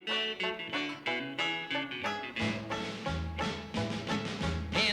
In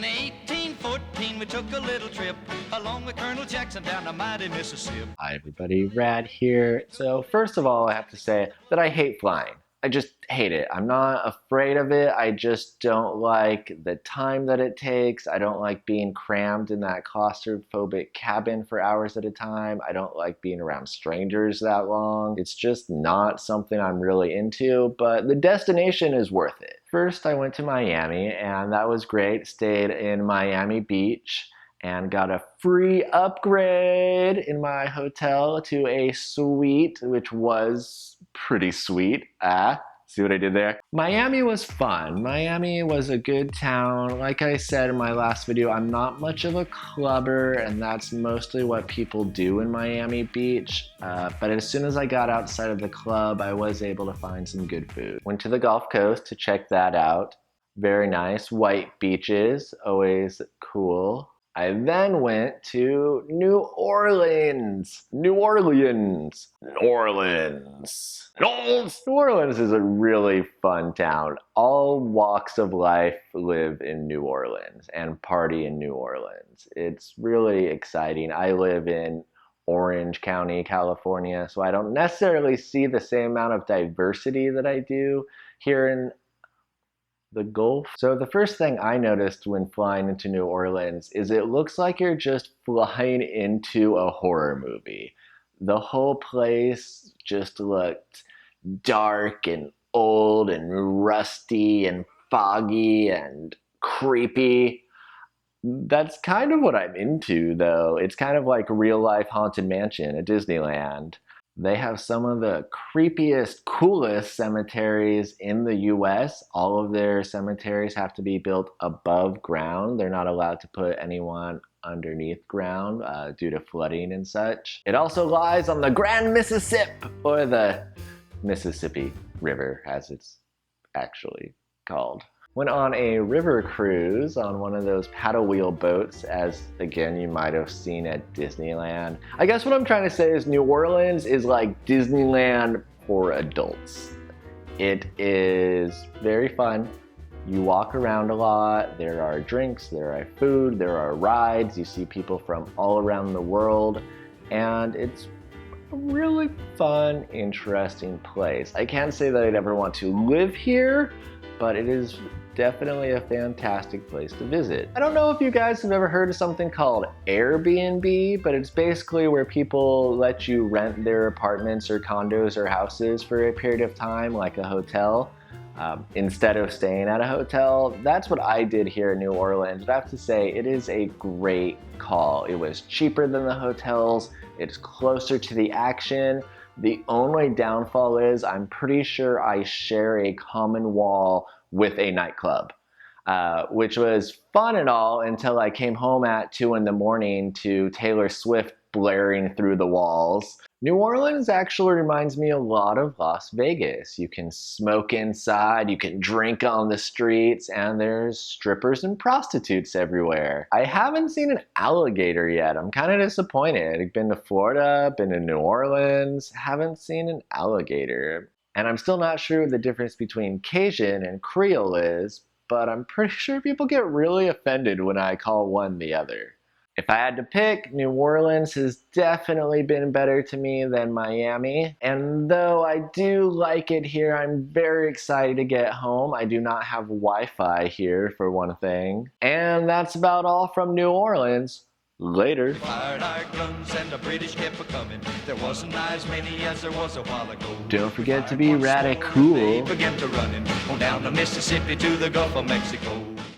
1814, we took a little trip along with Colonel Jackson down the mighty Mississippi. Hi everybody, Rad here. So first of all, I have to say that I hate flying. I just hate it. I'm not afraid of it. I just don't like the time that it takes. I don't like being crammed in that claustrophobic cabin for hours at a time. I don't like being around strangers that long. It's just not something I'm really into, but the destination is worth it. First, I went to Miami, and that was great. Stayed in Miami Beach and got a free upgrade in my hotel to a suite, which was pretty sweet. See what I did there? Miami was fun. Miami was a good town. Like I said in my last video, I'm not much of a clubber, and that's mostly what people do in Miami Beach. But as soon as I got outside of the club, I was able to find some good food. Went to the Gulf Coast to check that out. Very nice. White beaches, always cool. I then went to New Orleans. New Orleans is a really fun town. All walks of life live in New Orleans and party in New Orleans. It's really exciting. I live in Orange County, California, so I don't necessarily see the same amount of diversity that I do here in the Gulf. So the first thing I noticed when flying into New Orleans is it looks like you're just flying into a horror movie. The whole place just looked dark and old and rusty and foggy and creepy. That's kind of what I'm into, though. It's kind of like real life Haunted Mansion at Disneyland. They have some of the creepiest, coolest cemeteries in the US. All of their cemeteries have to be built above ground. They're not allowed to put anyone underneath ground due to flooding and such. It also lies on the Grand Mississippi, or the Mississippi River, as it's actually called. Went on a river cruise on one of those paddle wheel boats, as again you might have seen at Disneyland. I guess what I'm trying to say is New Orleans is like Disneyland for adults. It is very fun. You walk around a lot, there are drinks, there are food, there are rides, you see people from all around the world, and it's a really fun, interesting place. I can't say that I'd ever want to live here, but it is definitely a fantastic place to visit. I don't know if you guys have ever heard of something called Airbnb, but it's basically where people let you rent their apartments or condos or houses for a period of time, like a hotel, instead of staying at a hotel. That's what I did here in New Orleans. I have to say, it is a great call. It was cheaper than the hotels. It's closer to the action. The only downfall is I'm pretty sure I share a common wall with a nightclub, which was fun and all until I came home at 2 in the morning to Taylor Swift blaring through the walls. New Orleans actually reminds me a lot of Las Vegas. You can smoke inside, you can drink on the streets, and there's strippers and prostitutes everywhere. I haven't seen an alligator yet. I'm kind of disappointed. I've been to Florida, been to New Orleans, haven't seen an alligator. And I'm still not sure what the difference between Cajun and Creole is, but I'm pretty sure people get really offended when I call one the other. If I had to pick, New Orleans has definitely been better to me than Miami. And though I do like it here, I'm very excited to get home. I do not have Wi-Fi here, for one thing. And that's about all from New Orleans. Later. Fired our guns and the British kept a-coming. There wasn't as many as there was a while ago. Don't forget to be radical. They began to running on down the Mississippi to the Gulf of Mexico.